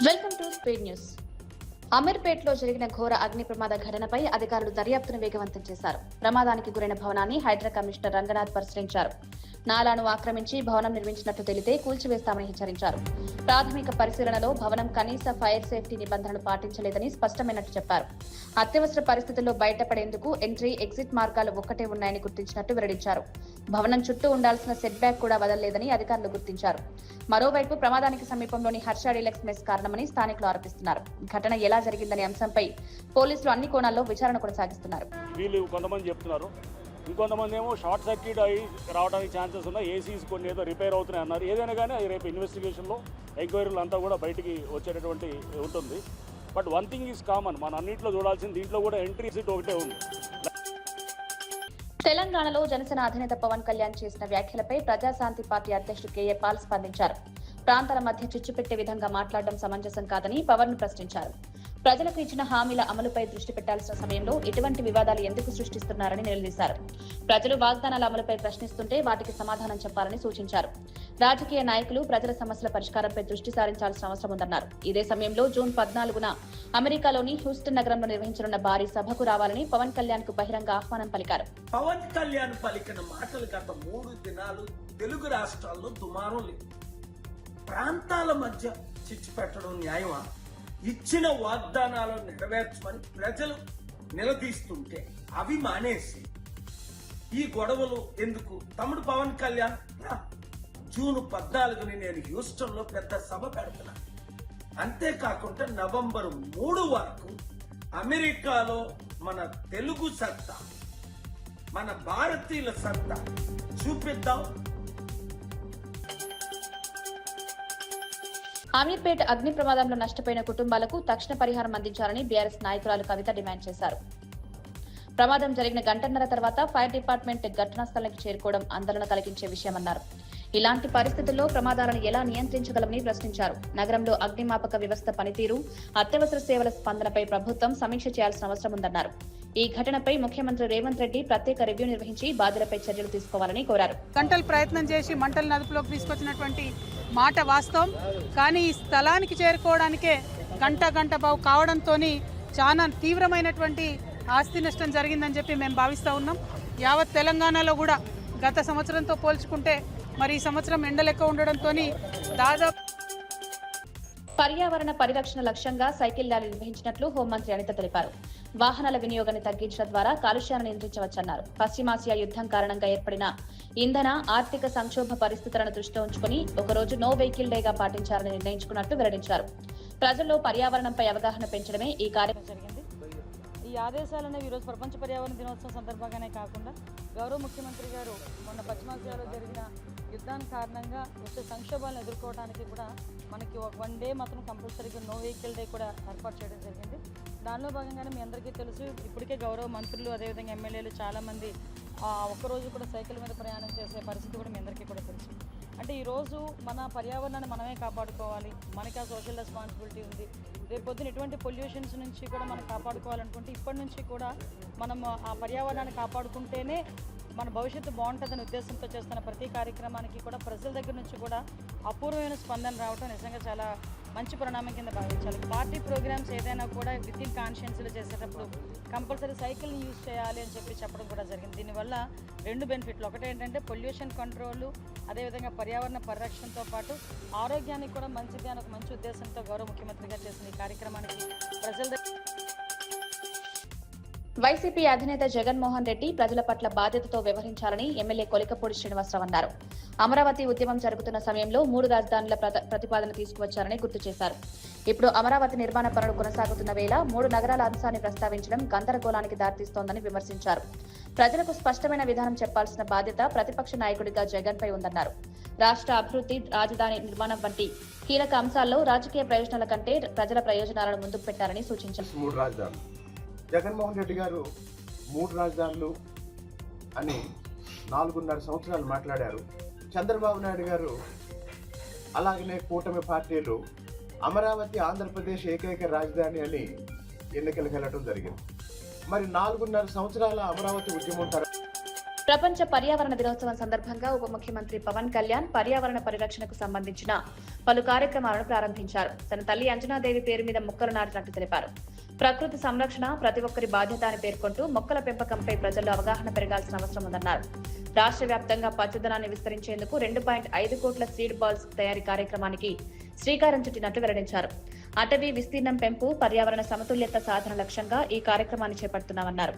Welcome to speed news. అమీర్పేటలో జరిగిన ఘోర అగ్ని ప్రమాద ఘటనపై అధికారులు దర్యాప్తును వేగవంతం చేశారు. ప్రమాదానికి గురైన భవనాన్ని హైడ్రా కమిషనర్ రంగనాథ్ పరిశీలించారు. నాలాను ఆక్రమించి భవనం నిర్మించినట్లు తెలితే కూల్చివేస్తామని హెచ్చరించారు. ప్రాథమిక పరిశీలనలో భవనం కనీస ఫైర్ సేఫ్టీ నిబంధనలు పాటించలేదని స్పష్టమైనట్లు చెప్పారు. అత్యవసర పరిస్థితుల్లో బయటపడేందుకు ఎంట్రీ, ఎగ్జిట్ మార్గాలు ఒక్కటే ఉన్నాయని గుర్తించినట్టు వెల్లడించారు. భవనం చుట్టూ ఉండాల్సిన సెట్ బ్యాక్ కూడా వదలలేదని అధికారులు గుర్తించారు. మరోవైపు ప్రమాదానికి సమీపంలోని హర్ష డీలక్స్ మెస్ కారణమని స్థానికులు ఆరోపిస్తున్నారు. ఘటన ఎలా జరిగిందనే అంశంపై పోలీసులు అన్ని కోణాల్లో విచారణ కొనసాగిస్తున్నారు. వీళ్ళు కొంతమంది చెప్తున్నారు, ఇంకొంతమంది ఏమో షార్ట్ సర్క్యూట్ అయ్యి రావడానికి ఛాన్సెస్ ఉన్నాయి, ఏసీస్ కొన్ని ఏదో రిపేర్ అవుతున్నాయి అన్నారు. ఏదైనా కానీ అది రేపు ఇన్వెస్టిగేషన్లో ఎంక్వైరీలు అంతా కూడా బయటికి వచ్చేటటువంటి ఉంటుంది. But one thing is common, మన అన్నింటిలో చూడాల్సింది దీంట్లో కూడా ఎంట్రీ ఎగ్జిట్ ఒకటే ఉంది. తెలంగాణలో జనసేన అధినేత పవన్ కళ్యాణ్ చేసిన వ్యాఖ్యలపై ప్రజాశాంతి పార్టీ అధ్యక్షుడు కేఏ పాల్ స్పందించారు. ప్రాంతాల మధ్య చిచ్చు పెట్టే విధంగా మాట్లాడడం సమంజసం కాదని పవన్ ప్రశ్నించారు. ప్రజలకు ఇచ్చిన హామీల అమలుపై దృష్టి పెట్టాల్సిన సమయంలో ఇటువంటి వివాదాలు ఎందుకు సృష్టిస్తున్నారని నిలదీశారు. ప్రజలు వాగ్దానాల అమలుపై ప్రశ్నిస్తుంటే వాటికి సమాధానం చెప్పాలని సూచించారు. రాజకీయ నాయకులు ప్రజల సమస్యల పరిష్కారంపై దృష్టి సారించాల్సిన అవసరం ఉందన్నారు. ఇదే సమయంలో జూన్ 14న అమెరికాలోని హ్యూస్టన్ నగరంలో నిర్వహించనున్న భారీ సభకు రావాలని పవన్ కళ్యాణ్ కు బహిరంగ ఆహ్వానం పలికారు. పవన్ కళ్యాణ్ పలికిన మాటలు గత 3 దినాలు తెలుగు రాష్ట్రాల్లో దుమారం లేదు. ప్రాంతాల మధ్య చిచ్చు పెట్టడం న్యాయమా? ఇచ్చిన వాగ్దానాలను నెరవేర్చమని ప్రజలు నిలదీస్తుంటే అవి మానేసి ఈ గొడవలు ఎందుకు? తమ్ముడు పవన్ కళ్యాణ్ జూన్ 14ని నేను హ్యూస్టన్ లో పెద్ద సభ పెడుతున్నా. అంతేకాకుండా నవంబర్ 3 వరకు అమెరికాలో మన తెలుగు సత్తా, మన భారతీయుల సత్తా చూపిద్దాం. అమీర్పేట అగ్ని ప్రమాదంలో నష్టపోయిన కుటుంబాలకు తక్షణ పరిహారం అందించాలని బీఆర్ఎస్ నాయకురాలు కవిత డిమాండ్ చేశారు. ప్రమాదం జరిగిన గంటన్నర తర్వాత ఫైర్ డిపార్ట్మెంట్ ఘటనా స్థలానికి చేరుకోవడం ఆందోళన కలిగించే విషయమన్నారు. ఇలాంటి పరిస్థితుల్లో ప్రమాదాలను ఎలా నియంత్రించగలమని ప్రశ్నించారు. నగరంలో అగ్నిమాపక వ్యవస్థ పనితీరు, అత్యవసర సేవల స్పందనపై ప్రభుత్వం సమీక్ష చేయాల్సిన అవసరం ఉందన్నారు. ఈ ఘటనపై ముఖ్యమంత్రి రేవంత్ రెడ్డి ప్రత్యేక రివ్యూ నిర్వహించి బాధ్యులపై చర్యలు తీసుకోవాలని కోరారు. గంటలు ప్రయత్నం చేసి మంటలు అదుపులోకి తీసుకొచ్చినటువంటి మాట వాస్తవం. కానీ ఈ స్థలానికి చేరుకోవడానికే గంట బావు కావడంతో చాలా తీవ్రమైనటువంటి ఆస్తి నష్టం జరిగిందని చెప్పి మేము భావిస్తూ ఉన్నాం. యావత్ తెలంగాణలో కూడా గత సంవత్సరంతో పోల్చుకుంటే మరి ఈ సంవత్సరం ఎండలు ఎక్కువ ఉండడంతో దాదాపు పర్యావరణ పరిరక్షణ లక్ష్యంగా సైకిల్ ర్యాలీ నిర్వహించినట్లు హోంమంత్రి అనిత తెలిపారు. వాహనాల వినియోగాన్ని తగ్గించడం ద్వారా కాలుష్యాన్ని నియంత్రించవచ్చన్నారు. పశ్చిమాసియా యుద్ధం కారణంగా ఏర్పడిన ఇంధన, ఆర్థిక సంక్షోభ పరిస్థితులను దృష్టిలో ఉంచుకుని ఒకరోజు నో వెహికల్ డేగా పాటించాలని నిర్ణయించుకున్నట్లు వెల్లడించారు. ప్రజల్లో పర్యావరణంపై అవగాహన పెంచడమే ఈ కార్యక్రమం జరిగింది. ఈ ఆదేశాలను ఈరోజు ప్రపంచ పర్యావరణ దినోత్సవం సందర్భంగానే కాకుండా గౌరవ ముఖ్యమంత్రి గారు మొన్న పశ్చిమాసియాలో జరిగిన యుద్ధానికి కారణంగా వచ్చే సంక్షోభాలను ఎదుర్కోవడానికి కూడా మనకి ఒక 1 డే మాత్రం కంపల్సరీగా నో వెహికల్ డే కూడా ఏర్పాటు చేయడం జరిగింది. దానిలో భాగంగానే మీ అందరికీ తెలుసు, ఇప్పటికే గౌరవ మంత్రులు అదేవిధంగా ఎమ్మెల్యేలు చాలామంది ఒక్కరోజు కూడా సైకిల్ మీద ప్రయాణం చేసే పరిస్థితి కూడా మీ అందరికీ కూడా తెలుసు. అంటే ఈరోజు మన పర్యావరణాన్ని మనమే కాపాడుకోవాలి, మనకి ఆ సోషల్ రెస్పాన్సిబిలిటీ ఉంది. రేపు పొద్దున ఎటువంటి పొల్యూషన్స్ నుంచి కూడా మనం కాపాడుకోవాలనుకుంటే ఇప్పటి నుంచి కూడా మనం ఆ పర్యావరణాన్ని కాపాడుకుంటేనే మన భవిష్యత్తు బాగుంటుందనే ఉద్దేశంతో చేస్తున్న ప్రతి కార్యక్రమానికి కూడా ప్రజల దగ్గర నుంచి కూడా అపూర్వమైన స్పందన రావడం నిజంగా చాలా మంచి పరిణామం కింద భావించాలి. పార్టీ ప్రోగ్రామ్స్ ఏదైనా కూడా విత్ ఇన్ కాన్షియన్స్లో చేసేటప్పుడు కంపల్సరీ సైకిల్ని యూజ్ చేయాలి అని చెప్పడం కూడా జరిగింది. దీనివల్ల 2 బెనిఫిట్లు, ఒకటి ఏంటంటే పొల్యూషన్ కంట్రోల్, అదేవిధంగా పర్యావరణ పరిరక్షణతో పాటు ఆరోగ్యానికి కూడా మంచిది అని ఒక మంచి ఉద్దేశంతో గౌరవ ముఖ్యమంత్రిగా చేసిన ఈ కార్యక్రమానికి ప్రజల వైసీపీ అధినేత జగన్మోహన్ రెడ్డి ప్రజల పట్ల బాధ్యతతో వ్యవహరించాలని ఎమ్మెల్యే కొలికపూడి శ్రీనివాసరావు అన్నారు. అమరావతి ఉద్యమం జరుగుతున్న సమయంలో 3 రాజధానుల ప్రతిపాదన తీసుకువచ్చారని గుర్తు చేశారు. ఇప్పుడు అమరావతి నిర్మాణ పనులు కొనసాగుతున్న వేళ 3 నగరాల అంశాన్ని ప్రస్తావించడం గందరగోళానికి దారితీస్తోందని విమర్శించారు. ప్రజలకు స్పష్టమైన విధానం చెప్పాల్సిన బాధ్యత ప్రతిపక్ష నాయకుడిగా జగన్ పై ఉందన్నారు. రాష్ట్ర అభివృద్ధి, రాజధాని నిర్మాణం వంటి కీలక అంశాల్లో రాజకీయ ప్రయోజనాల కంటే ప్రజల ప్రయోజనాలను ముందుకు పెట్టారని సూచించారు. జగన్మోహన్ రెడ్డి గారు 3 రాజధానులు అని 4.5 సంవత్సరాలు మాట్లాడారు. చంద్రబాబు నాయుడు గారు అలాగనే కూటమి పార్టీలు అమరావతి ఆంధ్రప్రదేశ్ ఏకైక రాజధాని అని ఎన్నికలకు వెళ్ళడం జరిగింది. మరి 4.5 సంవత్సరాల అమరావతి ఉద్యమం ప్రపంచ పర్యావరణ దినోత్సవం సందర్భంగా ఉప ముఖ్యమంత్రి పవన్ కళ్యాణ్ పర్యావరణ పరిరక్షణకు సంబంధించిన పలు కార్యక్రమాలను ప్రారంభించారు. తన తల్లి అంజనాదేవి పేరు మీద మొక్కలు నాటినట్టు తెలిపారు. ప్రకృతి సంరక్షణ ప్రతి ఒక్కరి బాధ్యత అని పేర్కొంటూ మొక్కల పెంపకంపై ప్రజల్లో అవగాహన పెరగాల్సిన అవసరం ఉందన్నారు. రాష్ట్ర వ్యాప్తంగా పచ్చదనాన్ని విస్తరించేందుకు 2.5 కోట్ల సీడ్ బాల్స్ తయారీ కార్యక్రమానికి శ్రీకారం చుట్టినట్లు వెల్లడించారు. అటవీ విస్తీర్ణం పెంపు, పర్యావరణ సమతుల్యత సాధన లక్ష్యంగా ఈ కార్యక్రమాన్ని చేపడుతున్నామన్నారు.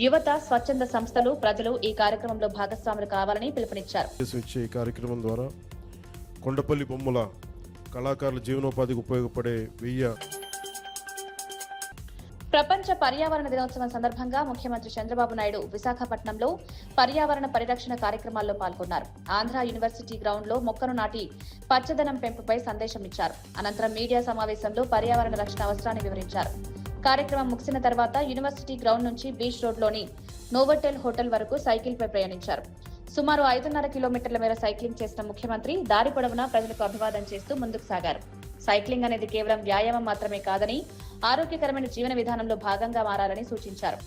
యువత, స్వచ్ఛంద సంస్థలు, ప్రజలు ఈ కార్యక్రమంలో భాగస్వాములు కావాలని పిలుపునిచ్చారు. ఈ కార్యక్రమం ద్వారా కొండపల్లి బొమ్మల కళాకారుల జీవనోపాధికి ఉపయోగపడే 1000 ప్రపంచ పర్యావరణ దినోత్సవం సందర్భంగా ముఖ్యమంత్రి చంద్రబాబు నాయుడు విశాఖపట్నంలో పర్యావరణ పరిరక్షణ కార్యక్రమాల్లో పాల్గొన్నారు. ఆంధ్ర యూనివర్సిటీ గ్రౌండ్ లో మొక్కను నాటి పచ్చదనం పెంపుపై సందేశం ఇచ్చారు. అనంతరం మీడియా సమావేశంలో పర్యావరణ రక్షణ అవసరాన్ని వివరించారు. కార్యక్రమం ముగిసిన తర్వాత యూనివర్సిటీ గ్రౌండ్ నుంచి బీచ్ రోడ్లోని నోవోటెల్ హోటల్ వరకు సైకిల్ పై ప్రయాణించారు. సుమారు 5.5 కిలోమీటర్ల మేర సైక్లింగ్ చేసిన ముఖ్యమంత్రి దారి పొడవునా ప్రజలకు అభివాదం చేస్తూ ముందుకు సాగారు. సైక్లింగ్ అనేది కేవలం వ్యాయామం మాత్రమే కాదని ఆరోగ్యకరమైన జీవన విధానంలో భాగంగా మారాలని సూచించారు.